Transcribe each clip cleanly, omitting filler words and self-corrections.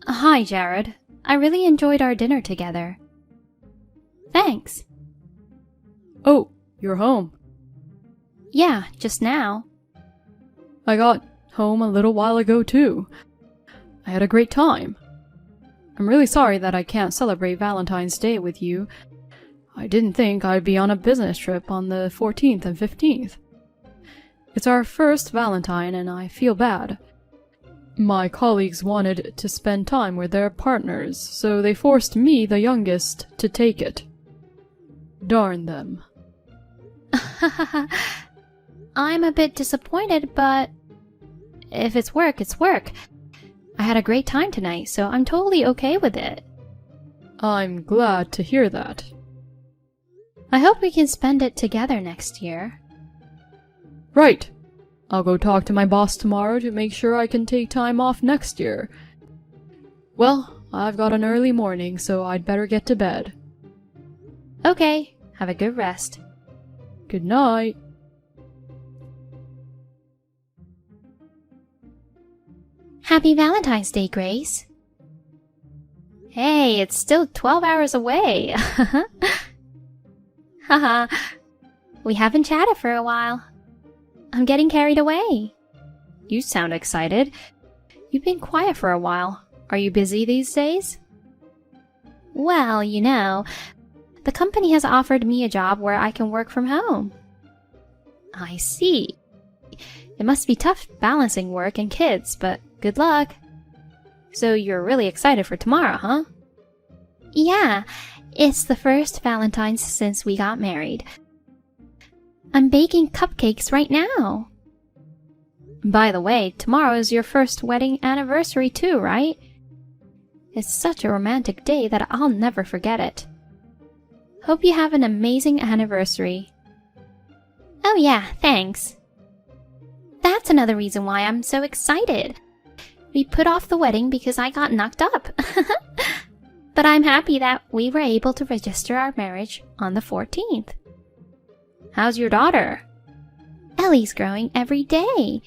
Hi, Jared. I really enjoyed our dinner together. Thanks. Oh, you're home. Yeah, just now. I got home a little while ago too. I had a great time. I'm really sorry that I can't celebrate Valentine's Day with you. I didn't think I'd be on a business trip on the 14th and 15th. It's our first Valentine and I feel bad. My colleagues wanted to spend time with their partners, so they forced me, the youngest, to take it. Darn them. I'm a bit disappointed, but if it's work, it's work. I had a great time tonight, so I'm totally okay with it. I'm glad to hear that. I hope we can spend it together next year. Right. I'll go talk to my boss tomorrow to make sure I can take time off next year. Well, I've got an early morning, so I'd better get to bed. Okay, have a good rest. Good night. Happy Valentine's Day, Grace. Hey, it's still 12 hours away. Haha, we haven't chatted for a while. I'm getting carried away. You sound excited. You've been quiet for a while. Are you busy these days? Well, the company has offered me a job where I can work from home. I see. It must be tough balancing work and kids, but good luck. So you're really excited for tomorrow, huh? Yeah, it's the first Valentine's since we got married. I'm baking cupcakes right now. By the way, tomorrow is your first wedding anniversary too, right? It's such a romantic day that I'll never forget it. Hope you have an amazing anniversary. Oh yeah, thanks. That's another reason why I'm so excited. We put off the wedding because I got knocked up. But I'm happy that we were able to register our marriage on the 14th. How's your daughter? Ellie's growing every day.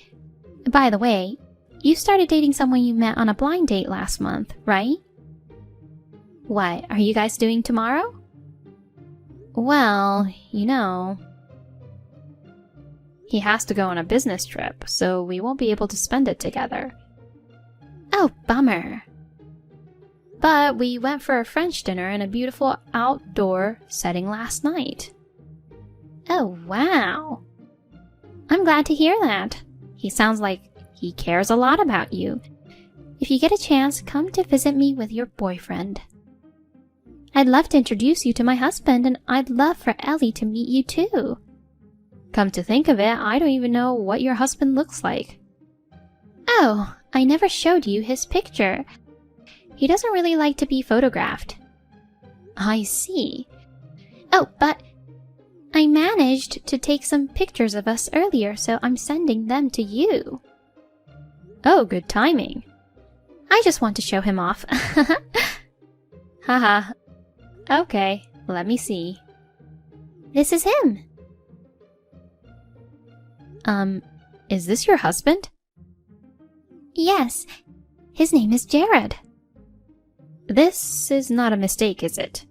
By the way, you started dating someone you met on a blind date last month, right? What are you guys doing tomorrow? Well, he has to go on a business trip, so we won't be able to spend it together. Oh, bummer. But we went for a French dinner in a beautiful outdoor setting last night. Oh, wow. I'm glad to hear that. He sounds like he cares a lot about you. If you get a chance, come to visit me with your boyfriend. I'd love to introduce you to my husband, and I'd love for Ellie to meet you too. Come to think of it, I don't even know what your husband looks like. Oh, I never showed you his picture. He doesn't really like to be photographed. I see. Oh, but I managed to take some pictures of us earlier, so I'm sending them to you. Oh, good timing. I just want to show him off. Haha. Okay, let me see. This is him. Is this your husband? Yes. His name is Jared. This is not a mistake, is it?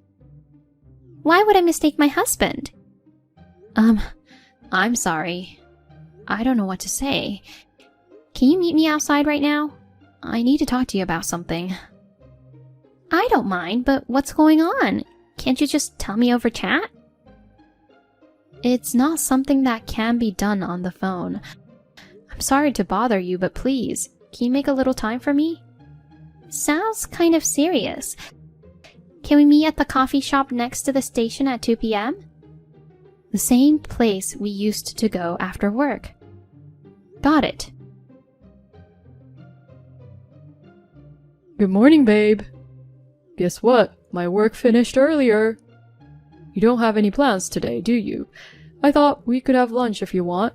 Why would I mistake my husband? I'm sorry. I don't know what to say. Can you meet me outside right now? I need to talk to you about something. I don't mind, but what's going on? Can't you just tell me over chat? It's not something that can be done on the phone. I'm sorry to bother you, but please, can you make a little time for me? Sounds kind of serious. Can we meet at the coffee shop next to the station at 2 p.m.? The same place we used to go after work. Got it. Good morning, babe. Guess what? My work finished earlier. You don't have any plans today, do you? I thought we could have lunch if you want.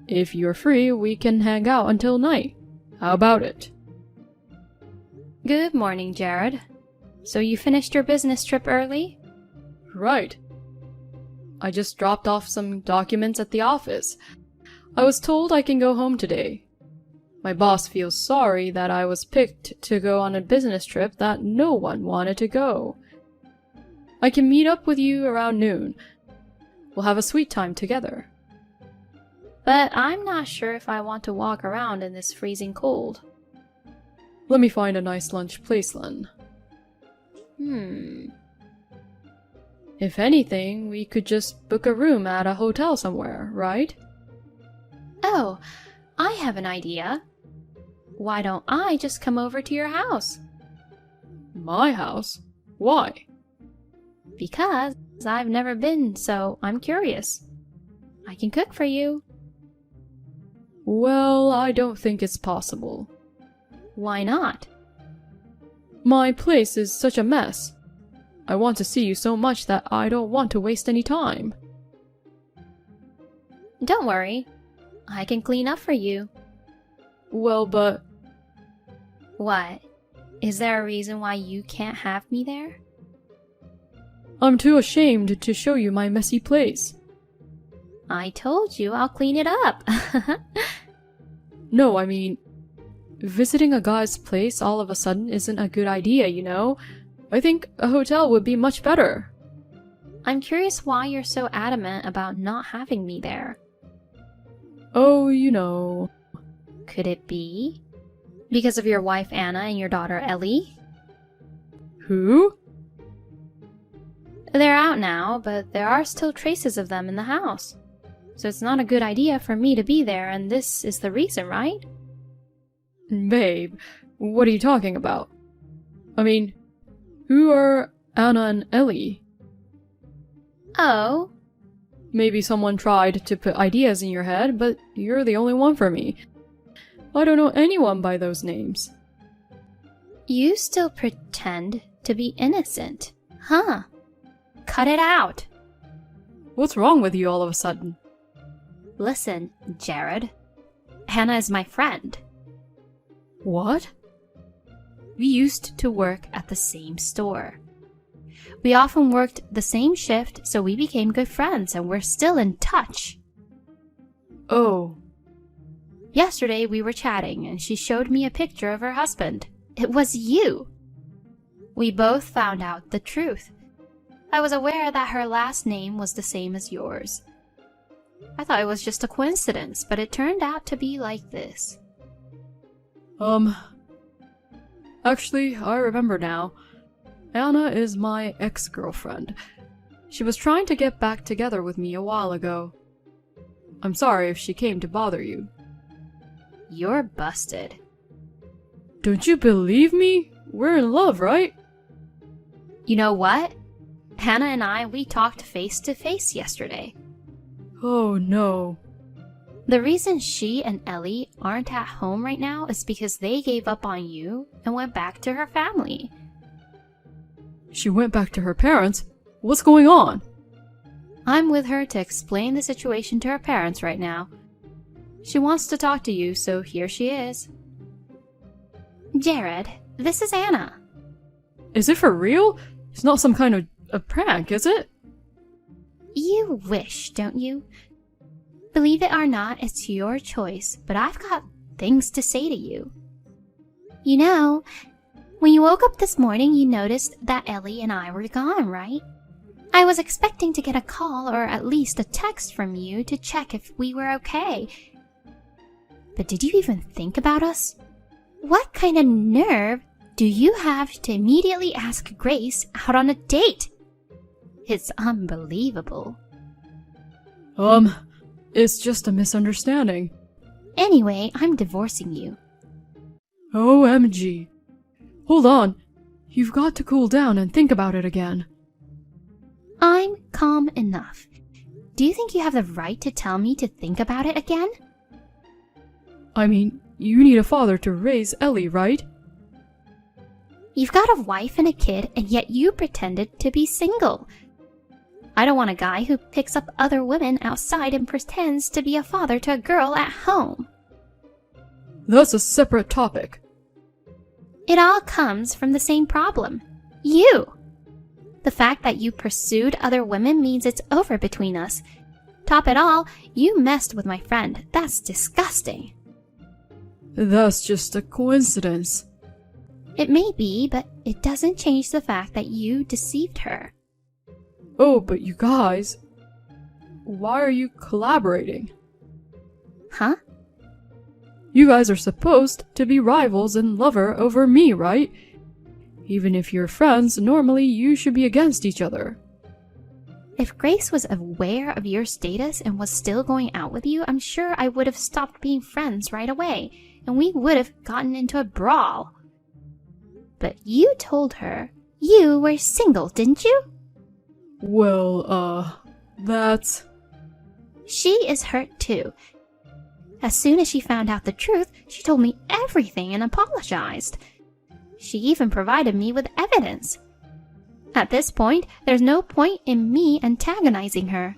If you're free, we can hang out until night. How about it? Good morning, Jared. So you finished your business trip early? Right. I just dropped off some documents at the office. I was told I can go home today. My boss feels sorry that I was picked to go on a business trip that no one wanted to go. I can meet up with you around noon. We'll have a sweet time together. But I'm not sure if I want to walk around in this freezing cold. Let me find a nice lunch place then. If anything, we could just book a room at a hotel somewhere, right? Oh, I have an idea. Why don't I just come over to your house? My house? Why? Because I've never been, so I'm curious. I can cook for you. Well, I don't think it's possible. Why not? My place is such a mess. I want to see you so much that I don't want to waste any time. Don't worry. I can clean up for you. Well, but... What? Is there a reason why you can't have me there? I'm too ashamed to show you my messy place. I told you I'll clean it up. No, I mean, visiting a guy's place all of a sudden isn't a good idea, you know? I think a hotel would be much better. I'm curious why you're so adamant about not having me there. Oh, you know... Could it be? Because of your wife Anna and your daughter Ellie? Who? They're out now, but there are still traces of them in the house. So it's not a good idea for me to be there, and this is the reason, right? Babe, what are you talking about? I mean, who are Anna and Ellie? Oh. Maybe someone tried to put ideas in your head, but you're the only one for me. I don't know anyone by those names. You still pretend to be innocent, huh? Cut it out. What's wrong with you all of a sudden? Listen, Jared. Hannah is my friend. What? We used to work at the same store. We often worked the same shift, so we became good friends and we're still in touch. Oh. Yesterday we were chatting and she showed me a picture of her husband. It was you. We both found out the truth. I was aware that her last name was the same as yours. I thought it was just a coincidence, but it turned out to be like this. Actually, I remember now. Anna is my ex-girlfriend. She was trying to get back together with me a while ago. I'm sorry if she came to bother you. You're busted. Don't you believe me? We're in love, right? You know what? Hannah and we talked face to face yesterday. Oh no. The reason she and Ellie aren't at home right now is because they gave up on you and went back to her family. She went back to her parents? What's going on? I'm with her to explain the situation to her parents right now. She wants to talk to you, so here she is. Jared, this is Anna. Is it for real? It's not some kind of a prank, is it? You wish, don't you? Believe it or not, it's your choice, but I've got things to say to you. You know, when you woke up this morning, you noticed that Ellie and I were gone, right? I was expecting to get a call or at least a text from you to check if we were okay. But did you even think about us? What kind of nerve do you have to immediately ask Grace out on a date? It's unbelievable. It's just a misunderstanding. Anyway, I'm divorcing you. OMG. Hold on. You've got to cool down and think about it again. I'm calm enough. Do you think you have the right to tell me to think about it again? I mean, you need a father to raise Ellie, right? You've got a wife and a kid, and yet you pretended to be single. I don't want a guy who picks up other women outside and pretends to be a father to a girl at home. That's a separate topic. It all comes from the same problem. You! The fact that you pursued other women means it's over between us. Top it all, you messed with my friend. That's disgusting. That's just a coincidence. It may be, but it doesn't change the fact that you deceived her. Oh, but you guys, why are you collaborating? Huh? You guys are supposed to be rivals and lover over me, right? Even if you're friends, normally you should be against each other. If Grace was aware of your status and was still going out with you, I'm sure I would have stopped being friends right away, and we would have gotten into a brawl. But you told her you were single, didn't you? Well, that's... She is hurt too. As soon as she found out the truth, she told me everything and apologized. She even provided me with evidence. At this point, there's no point in me antagonizing her.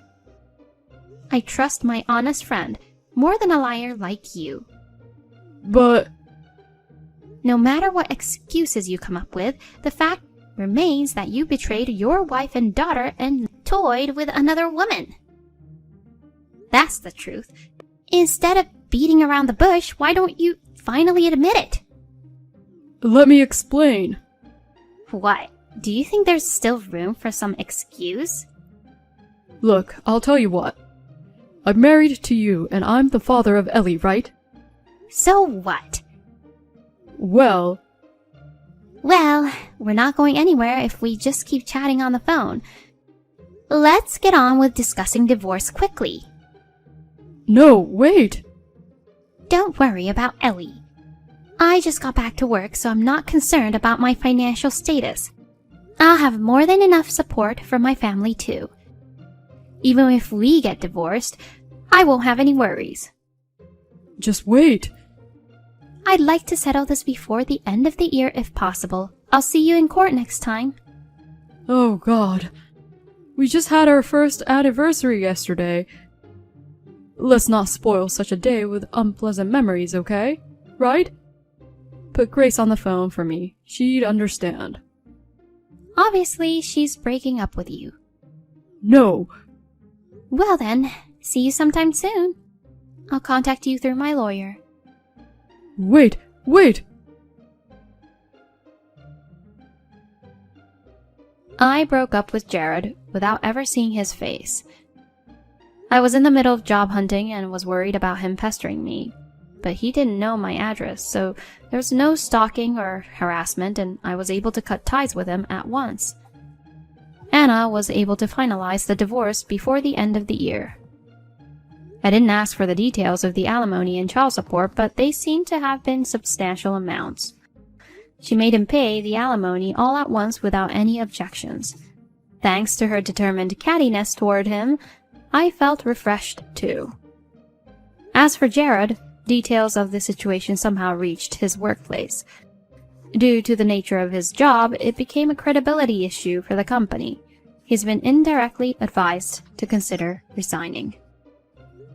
I trust my honest friend more than a liar like you. But... No matter what excuses you come up with, the fact remains that you betrayed your wife and daughter and toyed with another woman. That's the truth. Instead of beating around the bush, why don't you finally admit it? Let me explain. What? Do you think there's still room for some excuse? Look, I'll tell you what. I'm married to you, and I'm the father of Ellie, right? So what? Well, we're not going anywhere if we just keep chatting on the phone. Let's get on with discussing divorce quickly. no, wait. Don't worry about Ellie. I just got back to work, so I'm not concerned about my financial status. I'll have more than enough support from my family too. Even if we get divorced, I won't have any worries. Just wait. I'd like to settle this before the end of the year if possible. I'll see you in court next time. Oh God. We just had our first anniversary yesterday. Let's not spoil such a day with unpleasant memories, okay? Right? Put Grace on the phone for me. She'd understand. Obviously, she's breaking up with you. No. Well then, see you sometime soon. I'll contact you through my lawyer. Wait. I broke up with Jared without ever seeing his face. I was in the middle of job hunting and was worried about him pestering me, but he didn't know my address, so there was no stalking or harassment, and I was able to cut ties with him at once. Anna was able to finalize the divorce before the end of the year. I didn't ask for the details of the alimony and child support, but they seemed to have been substantial amounts. She made him pay the alimony all at once without any objections. Thanks to her determined cattiness toward him, I felt refreshed too. As for Jared, details of the situation somehow reached his workplace. Due to the nature of his job, it became a credibility issue for the company. He's been indirectly advised to consider resigning.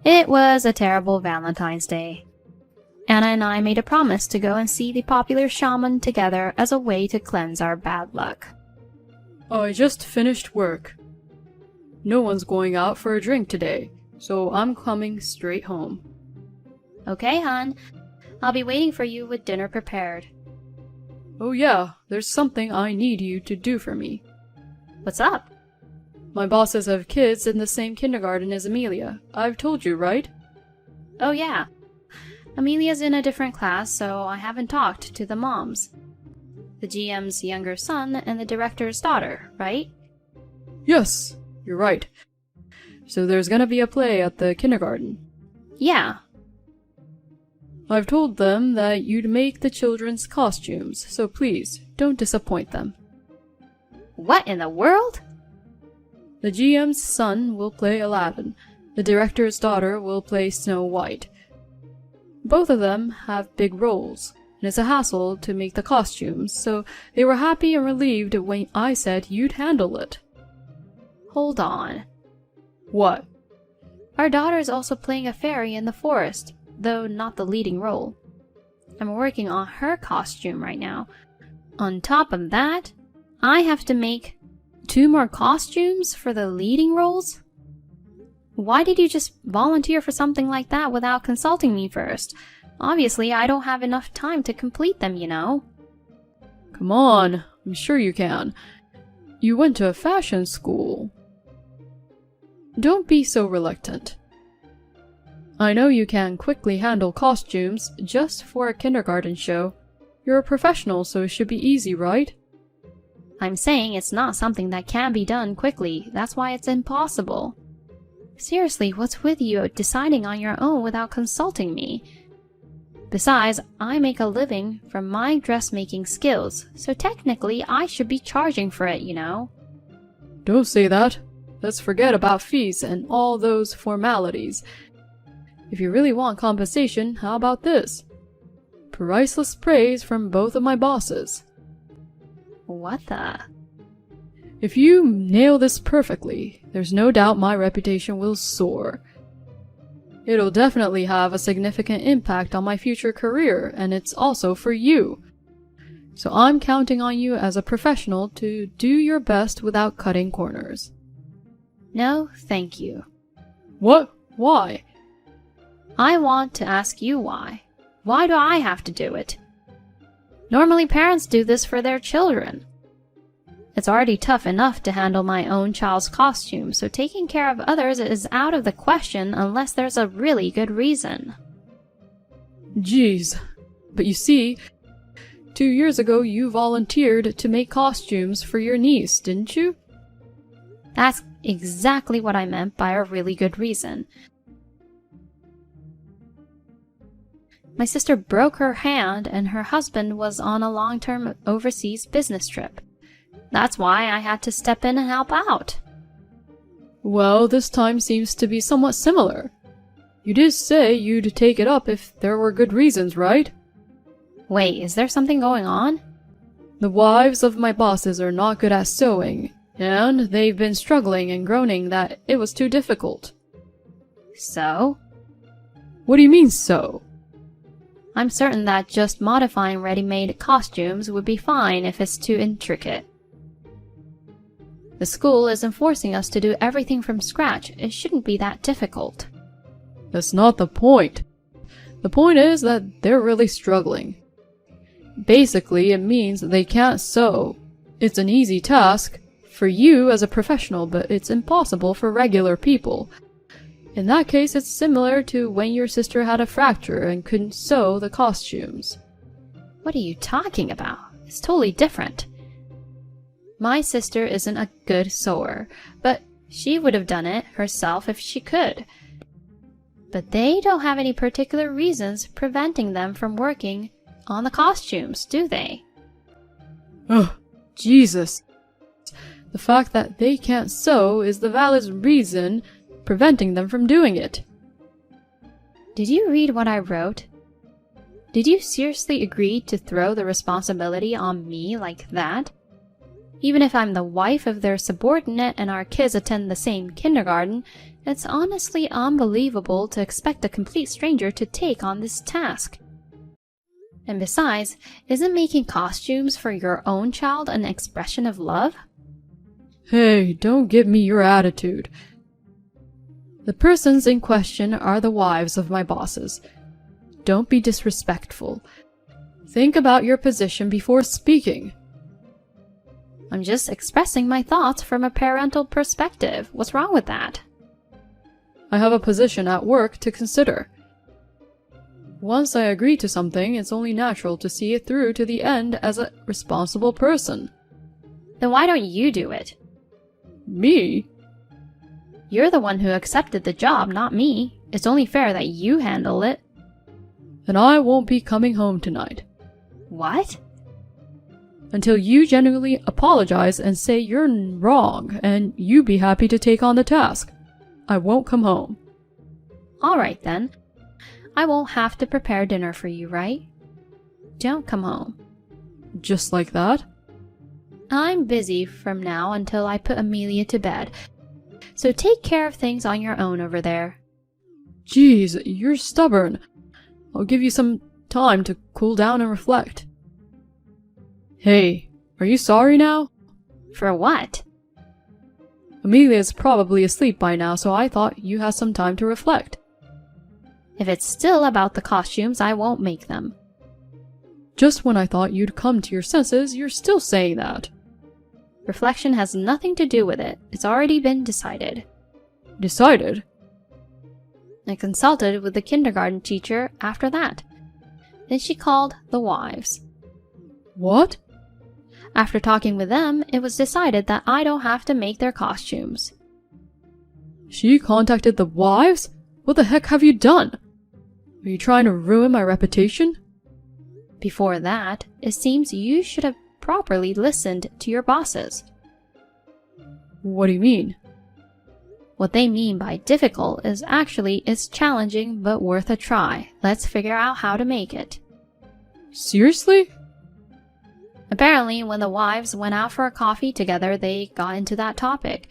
It was a terrible Valentine's Day. Anna and I made a promise to go and see the popular shaman together as a way to cleanse our bad luck. I just finished work. No one's going out for a drink today, so I'm coming straight home. Okay, hon. I'll be waiting for you with dinner prepared. Oh yeah, there's something I need you to do for me. What's up? My bosses have kids in the same kindergarten as Amelia. I've told you, right? Oh yeah. Amelia's in a different class, so I haven't talked to the moms. The GM's younger son and the director's daughter, right? Yes, you're right. So there's gonna be a play at the kindergarten. Yeah. I've told them that you'd make the children's costumes, so please, don't disappoint them. What in the world? The GM's son will play Aladdin. The director's daughter will play Snow White. Both of them have big roles, and it's a hassle to make the costumes, so they were happy and relieved when I said you'd handle it. Hold on. What? Our daughter is also playing a fairy in the forest, though not the leading role. I'm working on her costume right now. On top of that, I have to make 2 more costumes for the leading roles? Why did you just volunteer for something like that without consulting me first? Obviously, I don't have enough time to complete them, you know. Come on, I'm sure you can. You went to a fashion school. Don't be so reluctant. I know you can quickly handle costumes just for a kindergarten show. You're a professional, so it should be easy, right? I'm saying it's not something that can be done quickly. That's why it's impossible. Seriously, what's with you deciding on your own without consulting me? Besides, I make a living from my dressmaking skills, so technically I should be charging for it, you know. Don't say that. Let's forget about fees and all those formalities. If you really want compensation, how about this? Priceless praise from both of my bosses. What the? If you nail this perfectly, there's no doubt my reputation will soar. It'll definitely have a significant impact on my future career, and it's also for you. So I'm counting on you as a professional to do your best without cutting corners. No, thank you. What? Why? I want to ask you why. Why do I have to do it? Normally parents do this for their children. It's already tough enough to handle my own child's costume, so taking care of others is out of the question unless there's a really good reason. Geez, but you see, 2 years ago you volunteered to make costumes for your niece, didn't you? That's exactly what I meant by a really good reason. My sister broke her hand and her husband was on a long-term overseas business trip. That's why I had to step in and help out. Well, this time seems to be somewhat similar. You did say you'd take it up if there were good reasons, right? Wait, is there something going on? The wives of my bosses are not good at sewing, and they've been struggling and groaning that it was too difficult. So? What do you mean, so? I'm certain that just modifying ready-made costumes would be fine if it's too intricate. The school isn't forcing us to do everything from scratch. It shouldn't be that difficult. That's not the point. The point is that they're really struggling. Basically, it means they can't sew. It's an easy task for you as a professional, but it's impossible for regular people. In that case, it's similar to when your sister had a fracture and couldn't sew the costumes. What are you talking about? It's totally different. My sister isn't a good sewer, but she would have done it herself if she could. But they don't have any particular reasons preventing them from working on the costumes, do they? Ugh, Jesus. The fact that they can't sew is the valid reason preventing them from doing it. Did you read what I wrote? Did you seriously agree to throw the responsibility on me like that? Even if I'm the wife of their subordinate and our kids attend the same kindergarten, it's honestly unbelievable to expect a complete stranger to take on this task. And besides, isn't making costumes for your own child an expression of love? Hey, don't give me your attitude. The persons in question are the wives of my bosses. Don't be disrespectful. Think about your position before speaking. I'm just expressing my thoughts from a parental perspective. What's wrong with that? I have a position at work to consider. Once I agree to something, it's only natural to see it through to the end as a responsible person. Then why don't you do it? Me? You're the one who accepted the job, not me. It's only fair that you handle it. Then I won't be coming home tonight. What? Until you genuinely apologize and say you're wrong and you be happy to take on the task. I won't come home. Alright then. I won't have to prepare dinner for you, right? Don't come home. Just like that? I'm busy from now until I put Amelia to bed. So take care of things on your own over there. Geez, you're stubborn. I'll give you some time to cool down and reflect. Hey, are you sorry now? For what? Amelia's probably asleep by now, so I thought you had some time to reflect. If it's still about the costumes, I won't make them. Just when I thought you'd come to your senses, you're still saying that. Reflection has nothing to do with it. It's already been decided. Decided? I consulted with the kindergarten teacher after that. Then she called the wives. What? After talking with them, it was decided that I don't have to make their costumes. She contacted the wives? What the heck have you done? Are you trying to ruin my reputation? Before that, it seems you should have properly listened to your bosses. What do you mean? What they mean by difficult is actually it's challenging but worth a try. Let's figure out how to make it. Seriously? Apparently, when the wives went out for a coffee together, they got into that topic.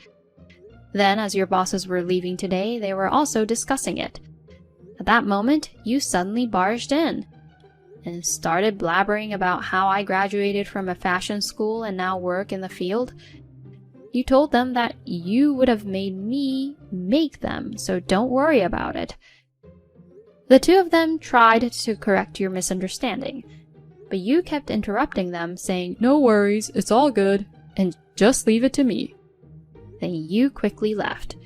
Then, as your bosses were leaving today, they were also discussing it. At that moment, you suddenly barged in and started blabbering about how I graduated from a fashion school and now work in the field. You told them that you would have made me make them, so don't worry about it. The two of them tried to correct your misunderstanding, but you kept interrupting them, saying, No worries, it's all good, and just leave it to me. Then you quickly left.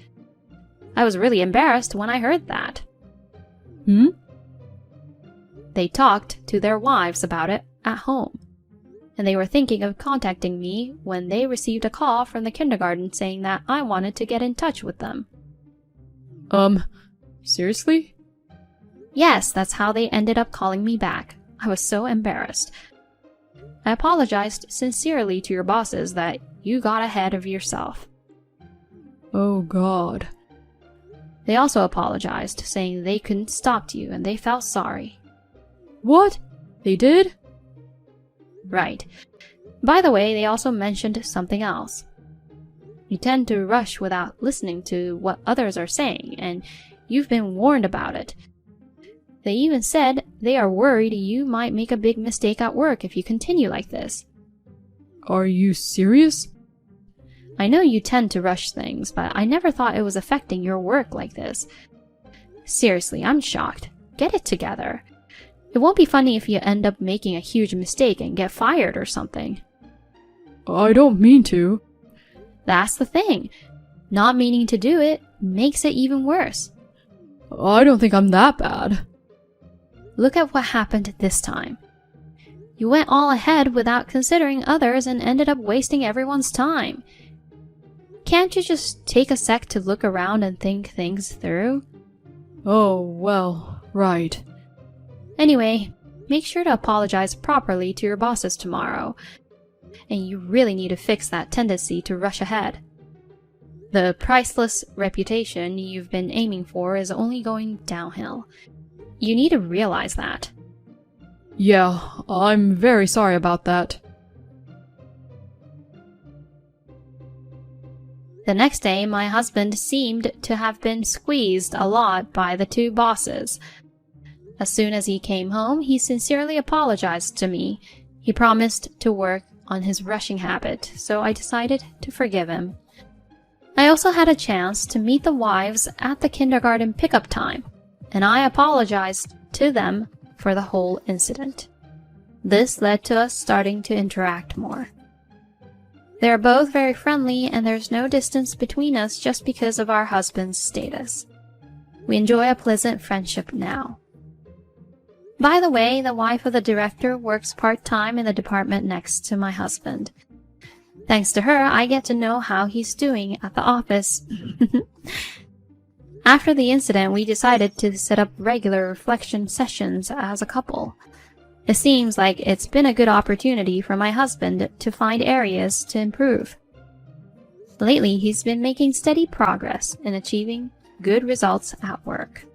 I was really embarrassed when I heard that. They talked to their wives about it at home, and they were thinking of contacting me when they received a call from the kindergarten saying that I wanted to get in touch with them. Seriously? Yes, that's how they ended up calling me back. I was so embarrassed. I apologized sincerely to your bosses that you got ahead of yourself. Oh God. They also apologized, saying they couldn't stop you and they felt sorry. What? They did? Right. By the way, they also mentioned something else. You tend to rush without listening to what others are saying, and you've been warned about it. They even said they are worried you might make a big mistake at work if you continue like this. Are you serious? I know you tend to rush things, but I never thought it was affecting your work like this. Seriously, I'm shocked. Get it together. It won't be funny if you end up making a huge mistake and get fired or something. I don't mean to. That's the thing. Not meaning to do it makes it even worse. I don't think I'm that bad. Look at what happened this time. You went all ahead without considering others and ended up wasting everyone's time. Can't you just take a sec to look around and think things through? Oh, well, right. Anyway, make sure to apologize properly to your bosses tomorrow. And you really need to fix that tendency to rush ahead. The priceless reputation you've been aiming for is only going downhill. You need to realize that. Yeah, I'm very sorry about that. The next day, my husband seemed to have been squeezed a lot by the two bosses. As soon as he came home, he sincerely apologized to me. He promised to work on his rushing habit, so I decided to forgive him. I also had a chance to meet the wives at the kindergarten pickup time, and I apologized to them for the whole incident. This led to us starting to interact more. They are both very friendly, and there's no distance between us just because of our husband's status. We enjoy a pleasant friendship now. By the way, the wife of the director works part-time in the department next to my husband. Thanks to her, I get to know how he's doing at the office. After the incident, we decided to set up regular reflection sessions as a couple. It seems like it's been a good opportunity for my husband to find areas to improve. Lately, he's been making steady progress in achieving good results at work.